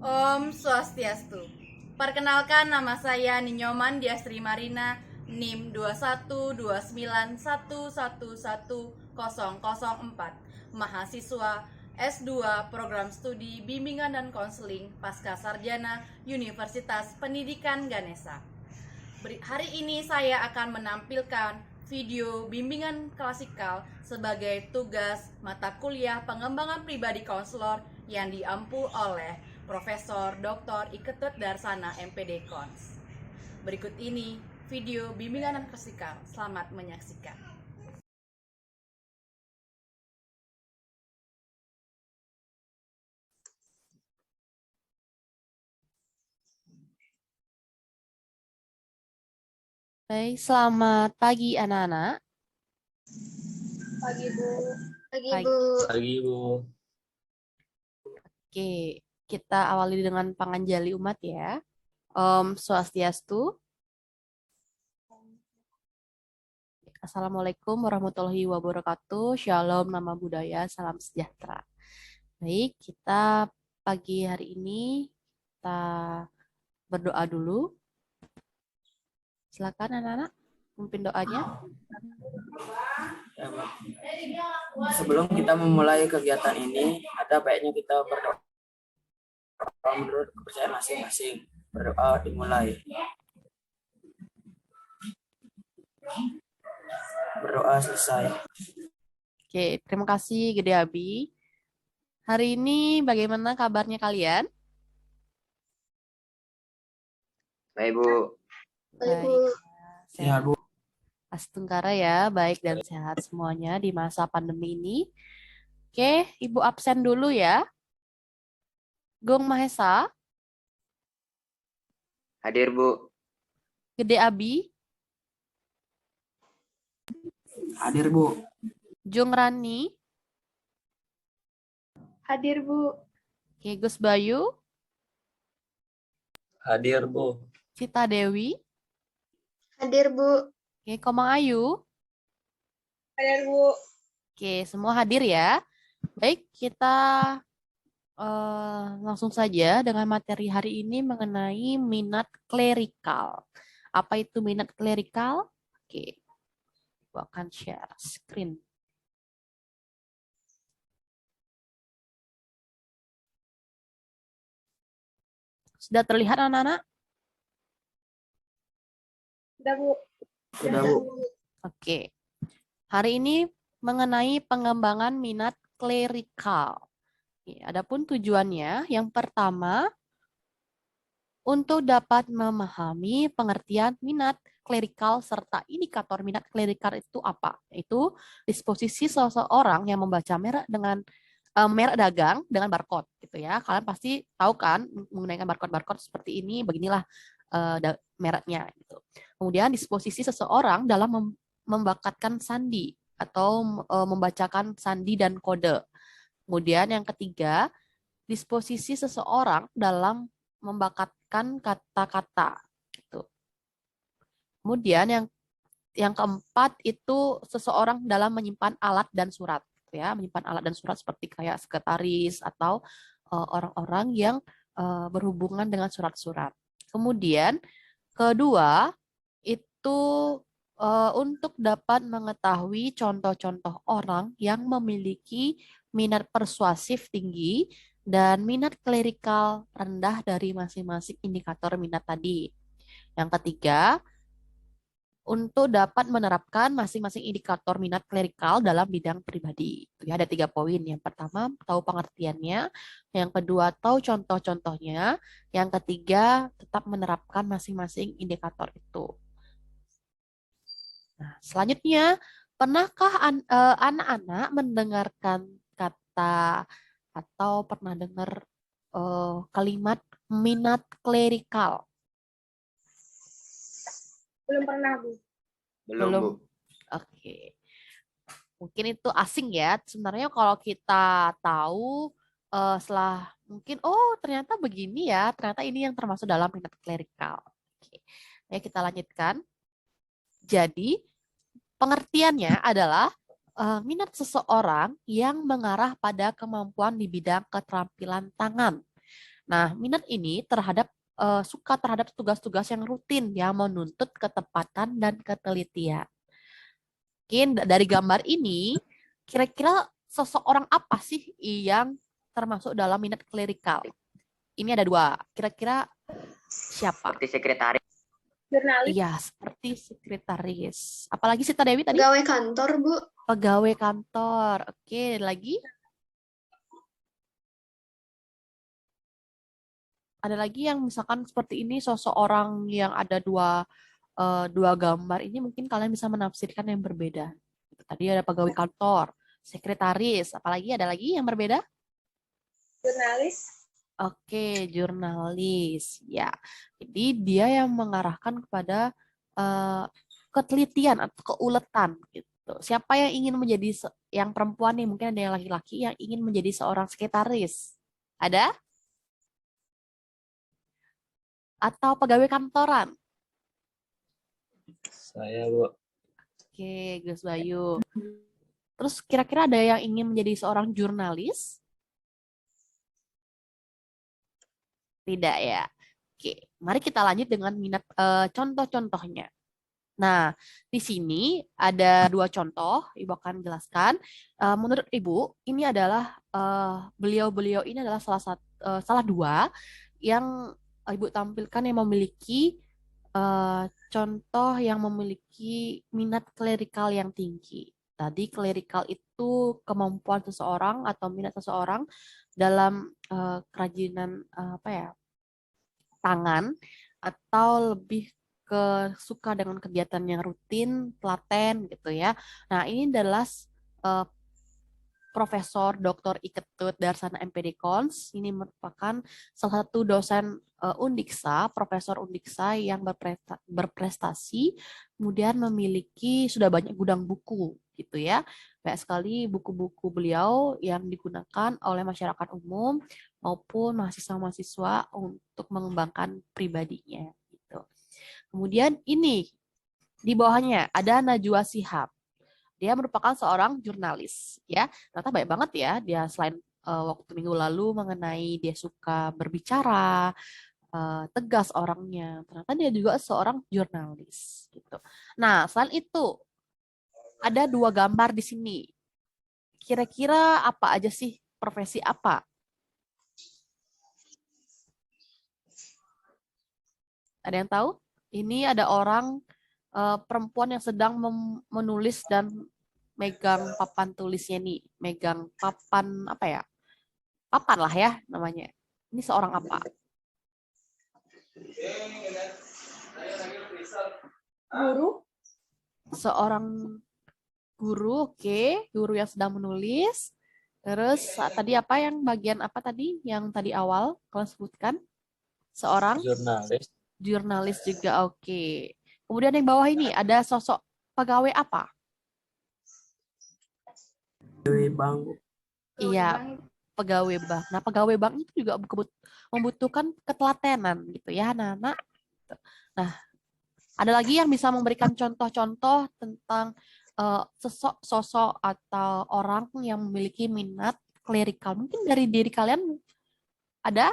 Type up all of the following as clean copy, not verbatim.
Om Swastiastu. Perkenalkan, nama saya Ninyoman Diastri Marina, NIM 21291111004, mahasiswa S2 Program Studi Bimbingan dan Konseling Pasca Sarjana Universitas Pendidikan Ganesha. Hari ini saya akan menampilkan video bimbingan klasikal sebagai tugas mata kuliah pengembangan pribadi konselor yang diampu oleh Profesor Dr. Iketut Darsana MPD Kons. Berikut ini video bimbingan klasikal. Selamat menyaksikan. Baik, selamat pagi anak-anak. Pagi, Bu. Pagi, Pagi. Bu. Pagi, Bu. Oke, kita awali dengan panganjali umat ya. Om Swastiastu. Assalamualaikum warahmatullahi wabarakatuh. Shalom, nama budaya, salam sejahtera. Baik, kita pagi hari ini kita berdoa dulu. Silakan anak-anak, memimpin doanya. Ya, Pak. Sebelum kita memulai kegiatan ini, ada baiknya kita berdoa menurut kepercayaan masing-masing. Berdoa dimulai. Berdoa selesai. Oke, terima kasih Gede Abi. Hari ini bagaimana kabarnya kalian? Baik, Bu. Baik, Bu. Ya, Bu. Astungkara ya, baik dan sehat semuanya di masa pandemi ini. Oke, Ibu absen dulu ya. Gong Mahesa, Hadir, Bu. Gede Abi, Hadir, Bu. Jung Rani, Hadir, Bu. Oke, Gus Bayu, Hadir, Bu. Cita Dewi, Hadir, Bu. oke, Komang Ayu. Hadir, Bu. Oke, semua hadir ya. Baik, kita langsung saja dengan materi hari ini mengenai minat klerikal. Apa itu minat klerikal? Oke, aku akan share screen. Sudah terlihat anak-anak? Sudah, Bu. Sudah, Bu. Oke. Hari ini mengenai pengembangan minat klerikal. Adapun tujuannya, yang pertama, untuk dapat memahami pengertian minat klerikal serta indikator minat klerikal itu apa? Itu disposisi seseorang yang membaca merek dengan merek dagang dengan barcode gitu ya. Kalian pasti tahu kan menggunakan barcode-barcode seperti ini, beginilah mereknya gitu. Kemudian disposisi seseorang dalam membakatkan sandi atau membacakan sandi dan kode. Kemudian yang ketiga, disposisi seseorang dalam membakatkan kata-kata gitu. Kemudian yang keempat itu seseorang dalam menyimpan alat dan surat gitu ya, menyimpan alat dan surat seperti kayak sekretaris atau orang-orang yang berhubungan dengan surat-surat. Kemudian kedua itu untuk dapat mengetahui contoh-contoh orang yang memiliki minat persuasif tinggi dan minat klerikal rendah dari masing-masing indikator minat tadi. Yang ketiga, untuk dapat menerapkan masing-masing indikator minat klerikal dalam bidang pribadi. Ya, ada 3 poin. Yang pertama, tahu pengertiannya. Yang kedua, tahu contoh-contohnya. Yang ketiga, tetap menerapkan masing-masing indikator itu. Nah, selanjutnya, pernahkah anak-anak mendengarkan kata atau pernah dengar kalimat minat klerikal? Belum pernah, Bu. Belum, Bu. Oke. Mungkin itu asing ya. Sebenarnya kalau kita tahu setelah mungkin ternyata begini ya, ternyata ini yang termasuk dalam minat klerikal. Oke. Ya, kita lanjutkan. Jadi, pengertiannya adalah minat seseorang yang mengarah pada kemampuan di bidang keterampilan tangan Nah, minat ini suka terhadap tugas-tugas yang rutin yang menuntut ketepatan dan ketelitian. Mungkin dari gambar ini, kira-kira seseorang apa sih yang termasuk dalam minat klerikal? Ini ada dua. Kira-kira siapa? Seperti sekretaris. Jurnalis. Iya, seperti sekretaris. Apalagi Sita Dewi tadi? Pegawai kantor, Bu. Pegawai kantor. Oke, lagi? Ada lagi yang misalkan seperti ini, seseorang yang ada dua gambar ini mungkin kalian bisa menafsirkan yang berbeda. Tadi ada pegawai kantor, sekretaris, apalagi ada lagi yang berbeda? Jurnalis. Oke, jurnalis. Ya, jadi dia yang mengarahkan kepada ketelitian atau keuletan gitu. Siapa yang ingin menjadi yang perempuan nih, mungkin ada yang laki-laki yang ingin menjadi seorang sekretaris. Ada? Atau pegawai kantoran? Saya, Bu. Oke, Gus Bayu. Terus kira-kira ada yang ingin menjadi seorang jurnalis? Tidak ya. Oke, mari kita lanjut dengan minat contoh-contohnya. Nah, di sini ada dua contoh, Ibu akan jelaskan. Menurut Ibu, ini adalah beliau-beliau ini adalah salah dua yang Ibu tampilkan yang memiliki contoh yang memiliki minat klerikal yang tinggi. Tadi klerikal itu kemampuan seseorang atau minat seseorang dalam kerajinan apa ya, tangan atau lebih suka dengan kegiatan yang rutin, telaten gitu ya. Nah, ini adalah Profesor Dr. Iketut Darsana MPD Cons. Ini merupakan salah satu dosen Undiksa, Profesor Undiksa yang berprestasi, kemudian memiliki sudah banyak gudang buku gitu ya. Banyak sekali buku-buku beliau yang digunakan oleh masyarakat umum maupun mahasiswa-mahasiswa untuk mengembangkan pribadinya gitu. Kemudian ini di bawahnya ada Najwa Shihab. Dia merupakan seorang jurnalis, ya. Ternyata banyak banget ya dia selain waktu minggu lalu mengenai dia suka berbicara, tegas orangnya. Ternyata dia juga seorang jurnalis, gitu. Nah, selain itu ada dua gambar di sini. Kira-kira apa aja sih, profesi apa? Ada yang tahu? Ini ada orang perempuan yang sedang menulis dan megang papan tulisnya nih, megang papan apa ya? Papan lah ya namanya. Ini seorang apa? Guru. Seorang guru, oke, guru yang sedang menulis. Terus tadi apa yang bagian apa tadi yang tadi awal kalian sebutkan? Seorang Jurnalis. jurnalis juga, oke. Kemudian yang bawah ini ada sosok pegawai apa? Dewi Bang. Iya, pegawai bank. Nah, pegawai bank itu juga membutuhkan ketelatenan gitu ya, anak-anak. Nah, ada lagi yang bisa memberikan contoh-contoh tentang sosok atau orang yang memiliki minat klerikal. Mungkin dari diri kalian ada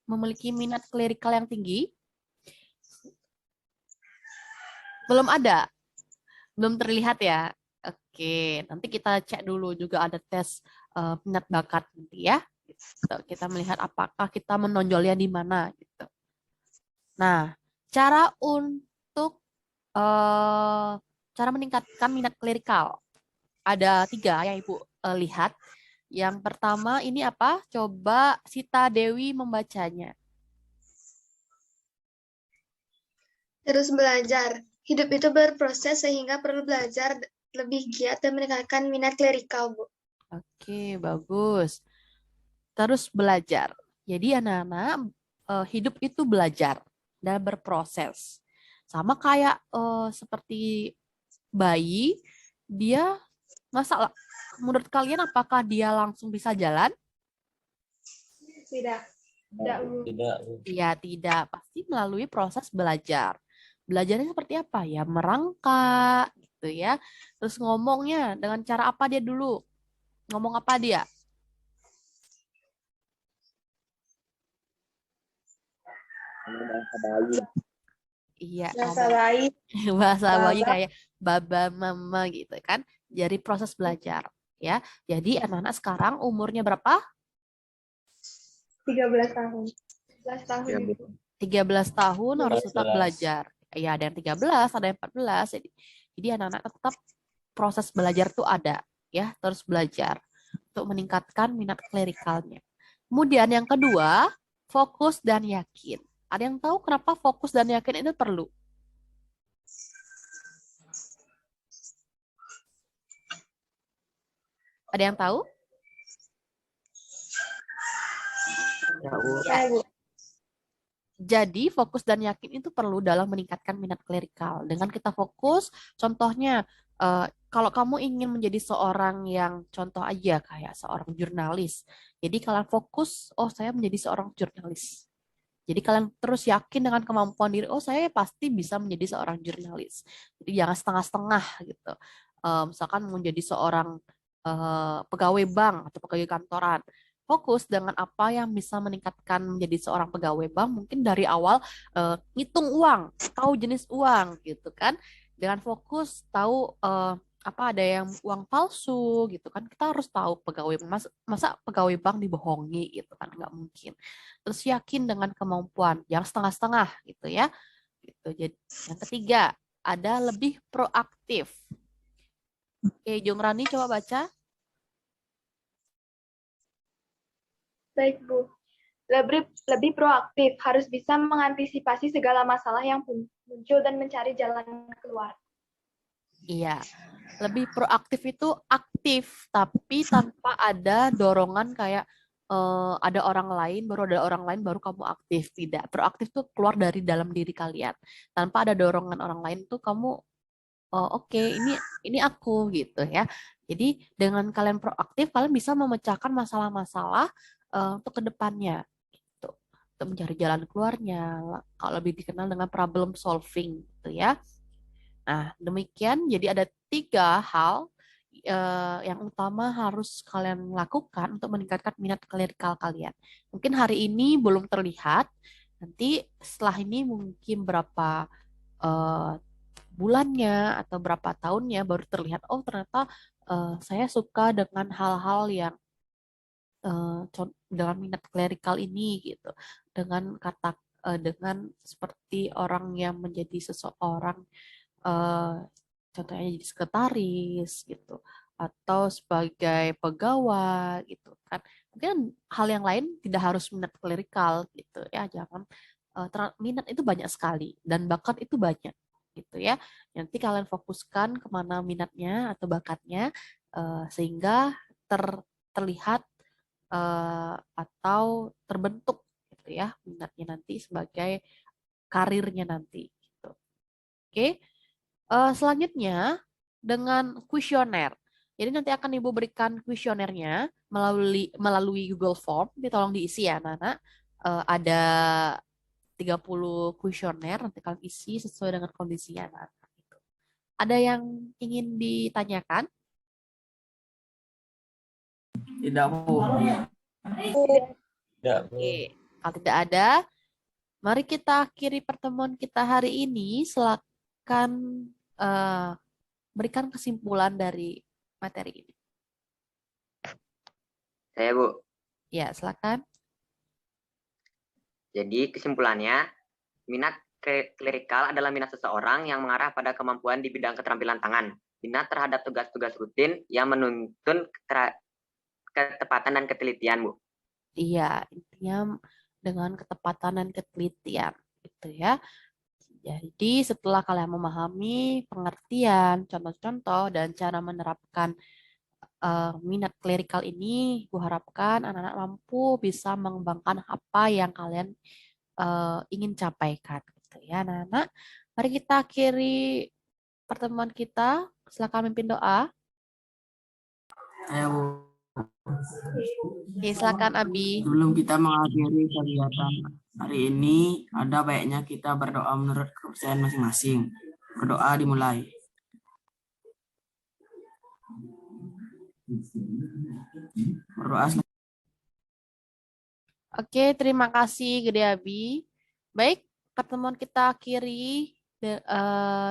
memiliki minat klerikal yang tinggi? Belum ada? Belum terlihat ya? Oke, nanti kita cek dulu juga ada tes minat bakat nanti ya. Gitu. Kita melihat apakah kita menonjolnya di mana gitu. Nah, cara untuk cara meningkatkan minat klerikal ada 3 yang Ibu lihat. Yang pertama ini apa? Coba Sita Dewi membacanya. Terus belajar. Hidup itu berproses sehingga perlu belajar lebih giat dan meningkatkan minat klerikal, Bu. Oke, bagus. Terus belajar. Jadi anak-anak hidup itu belajar dan berproses. Sama kayak seperti bayi, dia masa menurut kalian apakah dia langsung bisa jalan? Tidak. Tidak, Bu. Tidak, Bu. Ya, tidak. Pasti melalui proses belajar. Belajarnya seperti apa? Ya, merangkak gitu ya. Terus ngomongnya dengan cara apa dia dulu? Ngomong apa dia? Bahasa bayi. Iya, Bahasa ada bayi. bahasa bayi Baba. kayak baba, mama gitu kan. Jadi proses belajar ya. Jadi anak-anak sekarang umurnya berapa? 13 tahun. 13 tahun. Ya, Bu. 13 tahun harus tetap 14. belajar. Ya, ada yang 13, ada yang 14. Jadi anak-anak tetap proses belajar tuh ada ya, terus belajar untuk meningkatkan minat klerikalnya. Kemudian yang kedua, fokus dan yakin. Ada yang tahu kenapa fokus dan yakin itu perlu? Ada yang tahu? Ya, Bu. Ya. Bu. Jadi fokus dan yakin itu perlu dalam meningkatkan minat klerikal. Dengan kita fokus, contohnya kalau kamu ingin menjadi seorang yang contoh aja kayak seorang jurnalis. Jadi kalian fokus, oh saya menjadi seorang jurnalis. Jadi kalian terus yakin dengan kemampuan diri, oh saya pasti bisa menjadi seorang jurnalis. Jadi jangan setengah-setengah gitu. Misalkan menjadi seorang pegawai bank atau pegawai kantoran. Fokus dengan apa yang bisa meningkatkan menjadi seorang pegawai bank, mungkin dari awal ngitung uang, tahu jenis uang gitu kan. Dengan fokus tahu apa ada yang uang palsu gitu kan, kita harus tahu pegawai masa pegawai bank dibohongi gitu kan, nggak mungkin. Terus yakin dengan kemampuan, jangan setengah-setengah gitu ya. Gitu. Jadi yang ketiga, ada lebih proaktif. Oke, Jung Rani coba baca. Baik, Bu. Lebih proaktif, harus bisa mengantisipasi segala masalah yang muncul dan mencari jalan keluar. Iya, lebih proaktif itu aktif, tapi tanpa ada dorongan kayak ada orang lain, baru kamu aktif. Tidak, proaktif tuh keluar dari dalam diri kalian. Tanpa ada dorongan orang lain tuh kamu, oh, oke, ini aku gitu ya. Jadi dengan kalian proaktif, kalian bisa memecahkan masalah-masalah untuk kedepannya. Gitu. Untuk mencari jalan keluarnya, kalau lebih dikenal dengan problem solving gitu ya. Nah, demikian. Jadi ada 3 hal yang utama harus kalian lakukan untuk meningkatkan minat klerikal kalian. Mungkin hari ini belum terlihat, nanti setelah ini mungkin berapa eh, bulannya atau berapa tahunnya baru terlihat, oh ternyata saya suka dengan hal-hal yang dalam minat klerikal ini gitu. Dengan seperti orang yang menjadi seseorang eh, contohnya jadi sekretaris gitu atau sebagai pegawai gitu kan, mungkin hal yang lain tidak harus minat klerikal gitu ya, jangan minat itu banyak sekali dan bakat itu banyak gitu ya, nanti kalian fokuskan kemana minatnya atau bakatnya sehingga terlihat atau terbentuk gitu ya minatnya nanti sebagai karirnya nanti gitu. Oke. Selanjutnya dengan kuesioner. Jadi nanti akan Ibu berikan kuesionernya melalui Google Form. Jadi tolong diisi ya, anak-anak. Ada 30 kuesioner, nanti kalian isi sesuai dengan kondisinya, anak-anak. Gitu. Ada yang ingin ditanyakan? Tidak, Bu. Tidak, Bu. Oke, kalau tidak ada, mari kita akhiri pertemuan kita hari ini. Silakan berikan kesimpulan dari materi ini. Saya, Bu. Ya, silakan. Jadi kesimpulannya, minat klerikal adalah minat seseorang yang mengarah pada kemampuan di bidang keterampilan tangan. Minat terhadap tugas-tugas rutin yang menuntun ketepatan dan ketelitian, Bu. Iya, intinya dengan ketepatan dan ketelitian gitu ya. Jadi setelah kalian memahami pengertian, contoh-contoh, dan cara menerapkan minat klerikal ini, kuharapkan anak-anak mampu bisa mengembangkan apa yang kalian ingin capaikan gitu ya, anak-anak. Mari kita akhiri pertemuan kita. Silakan memimpin doa. Saya, Bu. Oke, silakan Abi. Sebelum kita mengakhiri kegiatan hari ini, ada baiknya kita berdoa menurut kepercayaan masing-masing. Berdoa dimulai. Berdoa Oke, terima kasih Gede Abi. Baik, pertemuan kita akhiri.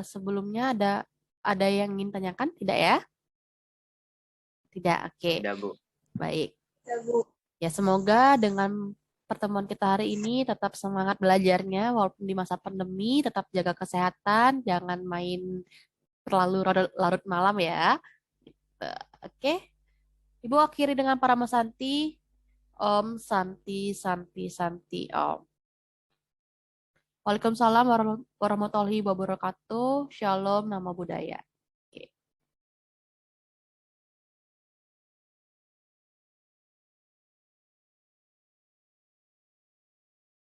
Sebelumnya ada yang ingin tanyakan? Tidak ya? Tidak, oke. Tidak, Bu. Baik. Ya, Bu. Ya, semoga dengan pertemuan kita hari ini tetap semangat belajarnya walaupun di masa pandemi, tetap jaga kesehatan, jangan main terlalu larut malam ya. Gitu. Oke. Ibu akhiri dengan para Santi. Om Santi Santi Santi Om. Waalaikumsalam warahmatullahi wabarakatuh. Shalom, nama budaya.